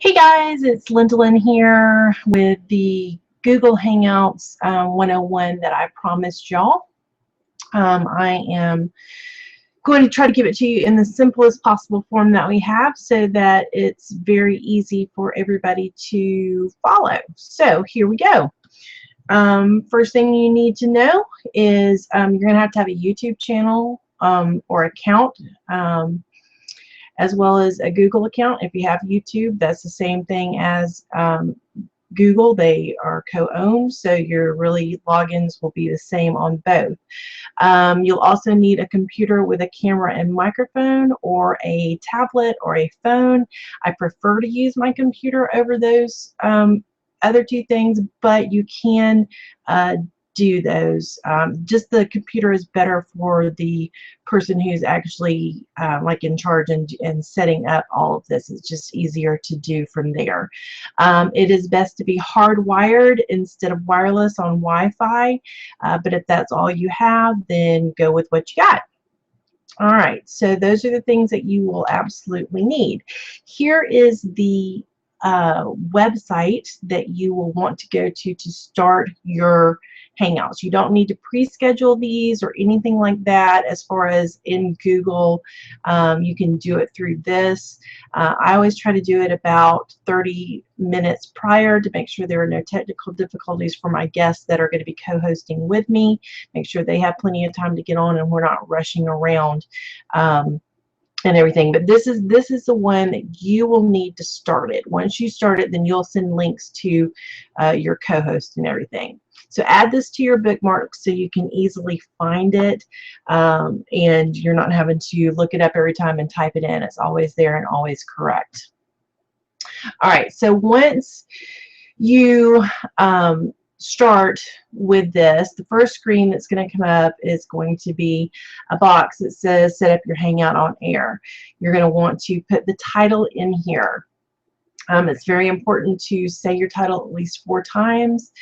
Hey guys, it's Lindalyn here with the Google Hangouts 101 that I promised y'all. I am going to try to give it to you in the simplest possible form that we have so that it's very easy for everybody to follow. So here we go. First thing you need to know is you're going to have a YouTube channel or account. As well as a Google account. If you have YouTube, that's the same thing as Google. They are co-owned, so your logins will be the same on both. You'll also need a computer with a camera and microphone, or a tablet or a phone. I prefer to use my computer over those other two things, but you can do those. Just the computer is better for the person who's actually like in charge and setting up all of this. It's just easier to do from there. It is best to be hardwired instead of wireless on Wi-Fi, but if that's all you have, then go with what you got. All right, so those are the things that you will absolutely need. Here is the website that you will want to go to start your Hangouts. You don't need to pre-schedule these or anything like that. As far as in Google, you can do it through this. I always try to do it about 30 minutes prior to make sure there are no technical difficulties for my guests that are going to be co-hosting with me. Make sure they have plenty of time to get on and we're not rushing around and everything. But this is the one that you will need to start it. Once you start it, then you'll send links to your co-host and everything. So add this to your bookmarks so you can easily find it, and you're not having to look it up every time and type it in. It's always there and always correct. All right, so once you start with this, the first screen that's going to come up is going to be a box that says set up your Hangout on air. You're going to want to put the title in here. It's very important to say your title at least 4 times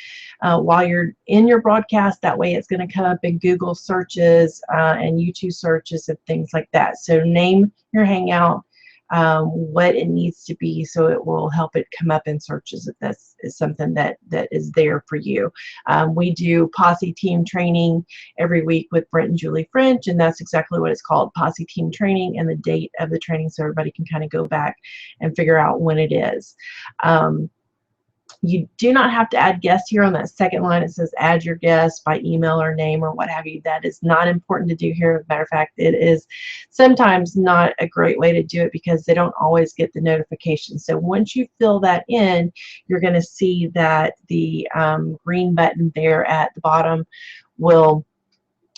while you're in your broadcast. That way it's going to come up in Google searches and YouTube searches and things like that. So name your Hangout what it needs to be, so it will help it come up in searches if this is something that is there for you. We do Posse Team Training every week with Brent and Julie French, and that's exactly what it's called, Posse Team Training, and the date of the training so everybody can kind of go back and figure out when it is. You do not have to add guests here. On that second line it says add your guest by email or name or what have you. That is not important to do here. As a matter of fact, it is sometimes not a great way to do it because they don't always get the notification. So once you fill that in, you're going to see that the green button there at the bottom will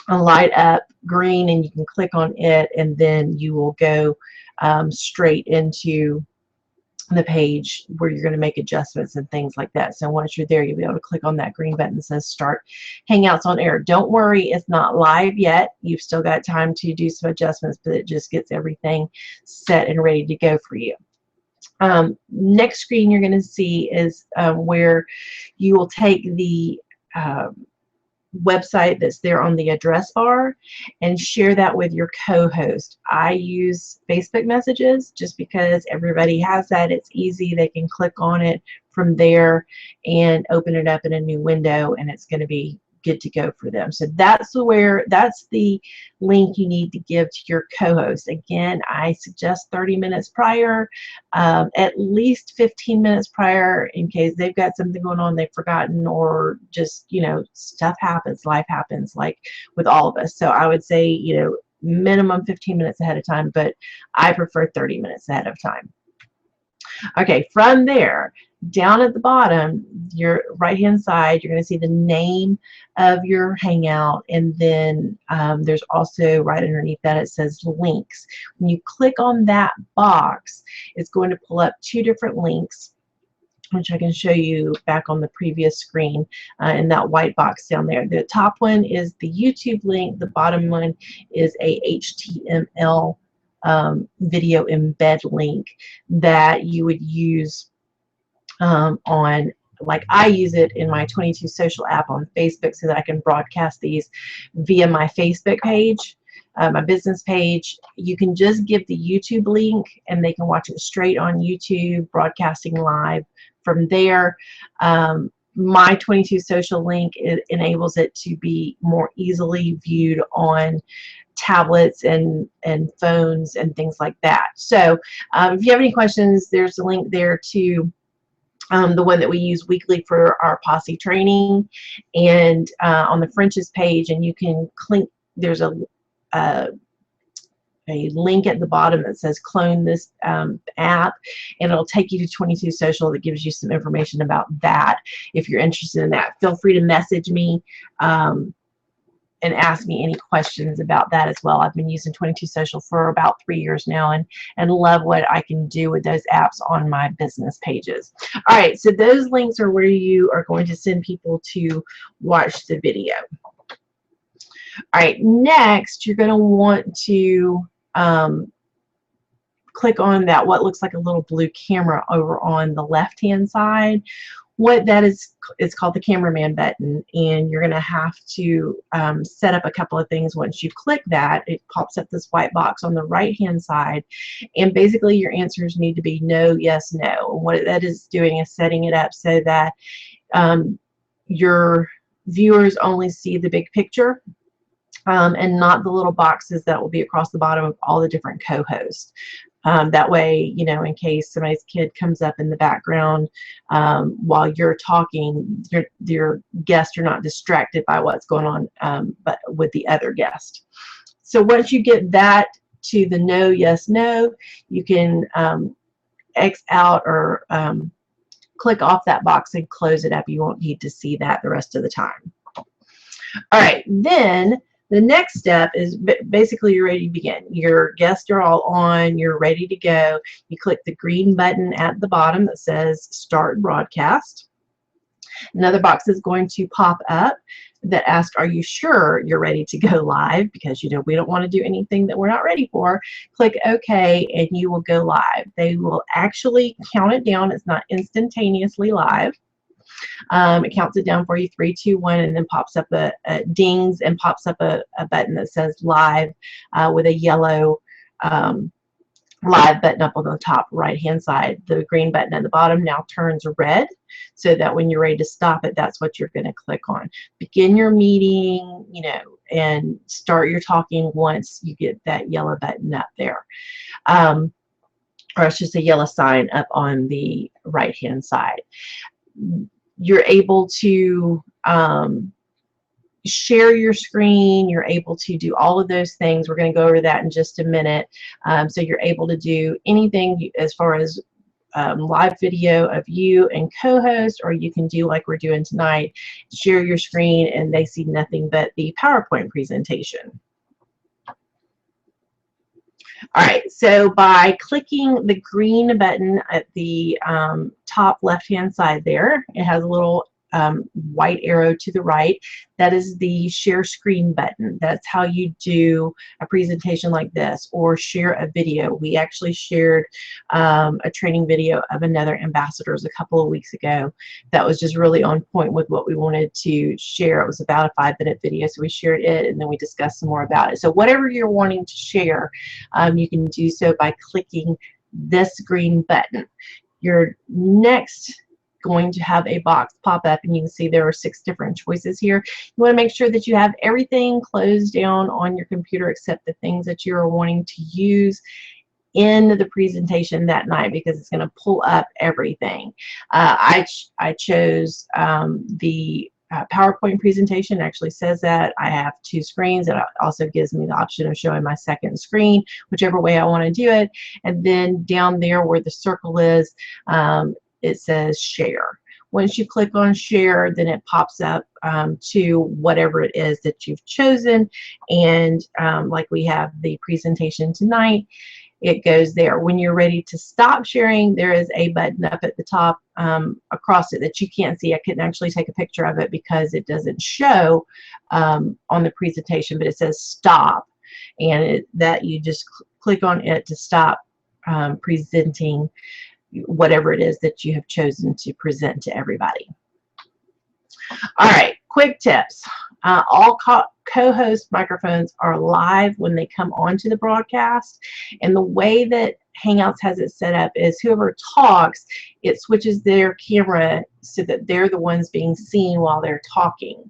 light up green, and you can click on it, and then you will go straight into the page where you're going to make adjustments and things like that. So once you're there, you'll be able to click on that green button that says start Hangouts on air. Don't worry, it's not live yet. You've still got time to do some adjustments, but it just gets everything set and ready to go for you. Next screen you're going to see is where you will take the website that's there on the address bar and share that with your co-host. I use Facebook messages just because everybody has that. It's easy. They can click on it from there and open it up in a new window, and it's going to be good to go for them. So that's the link you need to give to your co-host. Again, I suggest 30 minutes prior, at least 15 minutes prior, in case they've got something going on they've forgotten, or just, you know, stuff happens, life happens, like with all of us. So I would say, you know, minimum 15 minutes ahead of time, but I prefer 30 minutes ahead of time. Okay, from there, down at the bottom, your right-hand side, you're going to see the name of your Hangout, and then there's also right underneath that it says links. When you click on that box, it's going to pull up 2 different links, which I can show you back on the previous screen in that white box down there. The top one is the YouTube link. The bottom one is a HTML video embed link that you would use on, like I use it in my 22 Social app on Facebook so that I can broadcast these via my Facebook page. my business page, you can just give the YouTube link and they can watch it straight on YouTube, broadcasting live from there. My 22 social link, it enables it to be more easily viewed on tablets and phones and things like that. So if you have any questions, there's a link there to the one that we use weekly for our posse training, and on the French's page, and you can click, there's a link at the bottom that says clone this app, and it'll take you to 22 Social that gives you some information about that. If you're interested in that, feel free to message me and ask me any questions about that as well. I've been using 22 Social for about 3 years now, and love what I can do with those apps on my business pages. All right, so those links are where you are going to send people to watch the video. All right, next you're going to want to click on that what looks like a little blue camera over on the left hand side. What that is, it's called the cameraman button, and you're going to have to set up a couple of things. Once you click that, it pops up this white box on the right hand side, and basically your answers need to be no, yes, no. And what that is doing is setting it up so that your viewers only see the big picture and not the little boxes that will be across the bottom of all the different co-hosts. That way, you know, in case somebody's kid comes up in the background while you're talking, your guests are not distracted by what's going on but with the other guest. So once you get that to the no, yes, no, you can X out or click off that box and close it up. You won't need to see that the rest of the time. All right, then the next step is basically you're ready to begin. Your guests are all on, you're ready to go. You click the green button at the bottom that says Start Broadcast. Another box is going to pop up that asks, are you sure you're ready to go live? Because, you know, we don't want to do anything that we're not ready for. Click OK and you will go live. They will actually count it down. It's not instantaneously live. It counts it down for you, 3, 2, 1, and then pops up a dings and pops up a button that says live with a yellow live button up on the top right hand side. The green button at the bottom now turns red, so that when you're ready to stop it, that's what you're going to click on. Begin your meeting, you know, and start your talking once you get that yellow button up there. Or it's just a yellow sign up on the right hand side. You're able to share your screen. You're able to do all of those things. We're going to go over that in just a minute. So you're able to do anything as far as live video of you and co-host, or you can do like we're doing tonight, share your screen and they see nothing but the PowerPoint presentation. All right, so by clicking the green button at the top left-hand side there, it has a little white arrow to the right. That is the share screen button. That's how you do a presentation like this, or share a video. We actually shared a training video of another ambassadors a couple of weeks ago that was just really on point with what we wanted to share. It was about a 5-minute video, so we shared it and then we discussed some more about it. So whatever you're wanting to share, you can do so by clicking this green button. Your next going to have a box pop up, and you can see there are 6 different choices here. You want to make sure that you have everything closed down on your computer except the things that you are wanting to use in the presentation that night, because it's going to pull up everything. I chose the PowerPoint presentation. It actually says that I have 2 screens. It also gives me the option of showing my second screen, whichever way I want to do it. And then down there where the circle is, it says share. Once you click on share, then it pops up to whatever it is that you've chosen. And like we have the presentation tonight, it goes there. When you're ready to stop sharing, there is a button up at the top across it that you can't see. I couldn't actually take a picture of it because it doesn't show on the presentation, but it says stop. And that you just click on it to stop presenting whatever it is that you have chosen to present to everybody. All right, quick tips. All co-host microphones are live when they come onto the broadcast, and the way that Hangouts has it set up is whoever talks, it switches their camera so that they're the ones being seen while they're talking.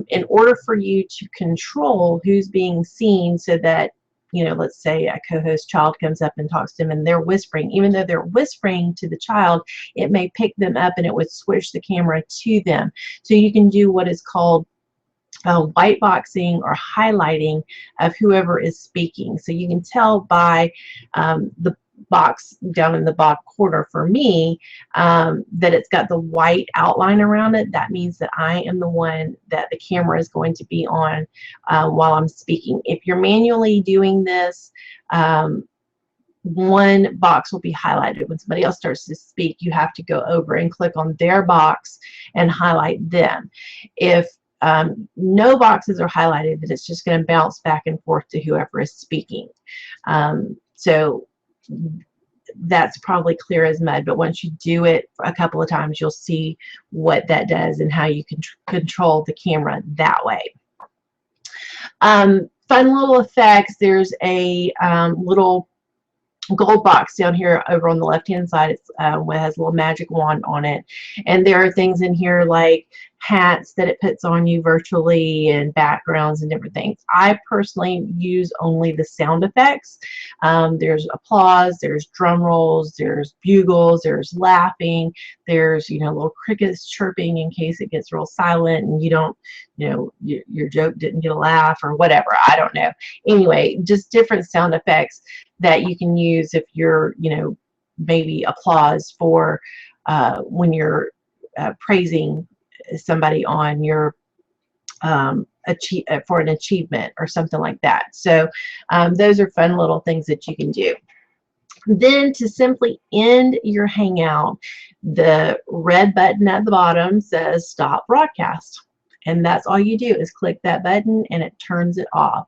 In order for you to control who's being seen, so that, you know, let's say a co-host child comes up and talks to them and they're whispering, even though they're whispering to the child, it may pick them up and it would switch the camera to them. So you can do what is called white boxing or highlighting of whoever is speaking. So you can tell by the box down in the bottom corner for me that it's got the white outline around it. That means that I am the one that the camera is going to be on while I'm speaking. If you're manually doing this, one box will be highlighted. When somebody else starts to speak, you have to go over and click on their box and highlight them. If no boxes are highlighted, then it's just going to bounce back and forth to whoever is speaking. So that's probably clear as mud, but once you do it a couple of times, you'll see what that does and how you can control the camera that way. Fun little effects. There's a little gold box down here over on the left hand side. It has a little magic wand on it, and there are things in here like hats that it puts on you virtually and backgrounds and different things. I personally use only the sound effects. There's applause, there's drum rolls, there's bugles, there's laughing, there's, you know, little crickets chirping in case it gets real silent and you don't, you know, your joke didn't get a laugh or whatever. I don't know. Anyway, just different sound effects that you can use if you're, you know, maybe applause for when you're praising somebody on your for an achievement or something like that. So those are fun little things that you can do. Then to simply end your Hangout, the red button at the bottom says stop broadcast. And that's all you do is click that button and it turns it off.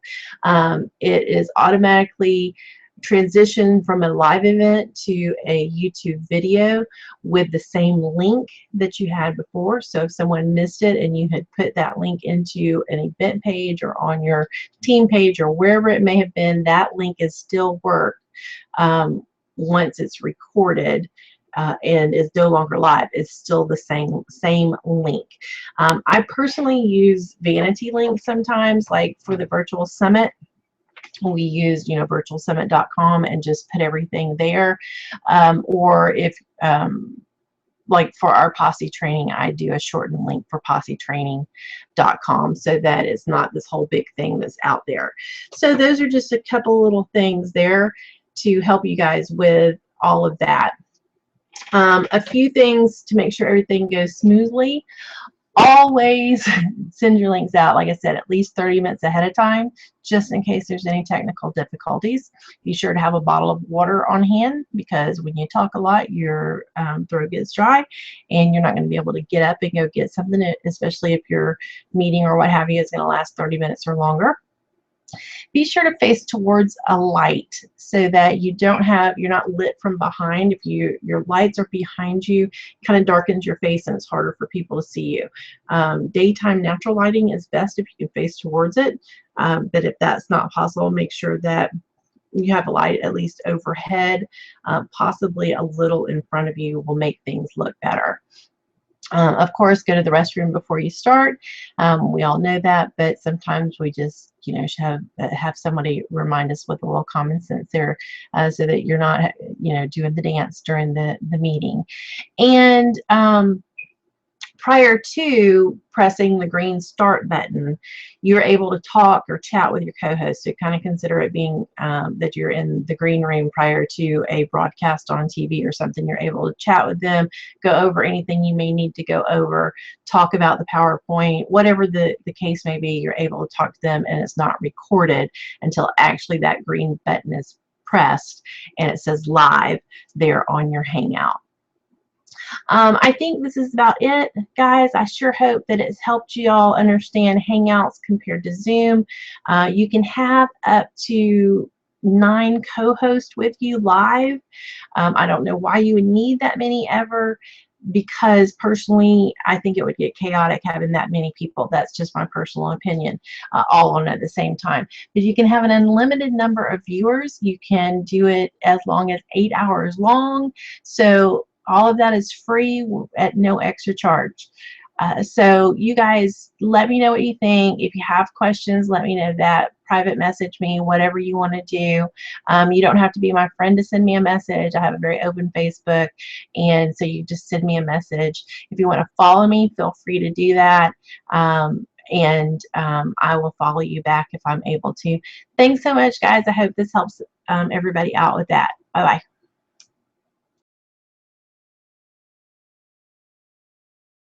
It is automatically transition from a live event to a YouTube video with the same link that you had before. So if someone missed it and you had put that link into an event page or on your team page or wherever it may have been, that link is still work once it's recorded and is no longer live. It's still the same link. I personally use vanity links sometimes, like for the virtual summit. We use, you know, virtualsummit.com and just put everything there. Or if, like for our posse training, I do a shortened link for possetraining.com so that it's not this whole big thing that's out there. So those are just a couple little things there to help you guys with all of that. A few things to make sure everything goes smoothly. Always send your links out, like I said, at least 30 minutes ahead of time, just in case there's any technical difficulties. Be sure to have a bottle of water on hand, because when you talk a lot, your throat gets dry and you're not going to be able to get up and go get something, especially if your meeting or what have you is going to last 30 minutes or longer. Be sure to face towards a light so that you're not lit from behind. If your lights are behind you, it kind of darkens your face and it's harder for people to see you. Daytime natural lighting is best if you can face towards it, but if that's not possible, make sure that you have a light at least overhead, possibly a little in front of you will make things look better. Of course, go to the restroom before you start. We all know that, but sometimes we just, you know, should have somebody remind us with a little common sense there, so that you're not, you know, doing the dance during the meeting. And prior to pressing the green start button, you're able to talk or chat with your co-host. So kind of consider it being that you're in the green room prior to a broadcast on TV or something. You're able to chat with them, go over anything you may need to go over, talk about the PowerPoint, whatever the case may be. You're able to talk to them, and it's not recorded until actually that green button is pressed and it says live there on your Hangout. I think this is about it, guys. I sure hope that it's helped you all understand Hangouts compared to Zoom. You can have up to 9 co-hosts with you live. I don't know why you would need that many ever. because personally, I think it would get chaotic having that many people. That's just my personal opinion, all on at the same time. But you can have an unlimited number of viewers. You can do it as long as 8 hours long. So all of that is free at no extra charge. So you guys, let me know what you think. If you have questions, let me know that. Private message me, whatever you want to do. You don't have to be my friend to send me a message. I have a very open Facebook, and so you just send me a message. If you want to follow me, feel free to do that. I will follow you back if I'm able to. Thanks so much, guys. I hope this helps everybody out with that. Bye-bye.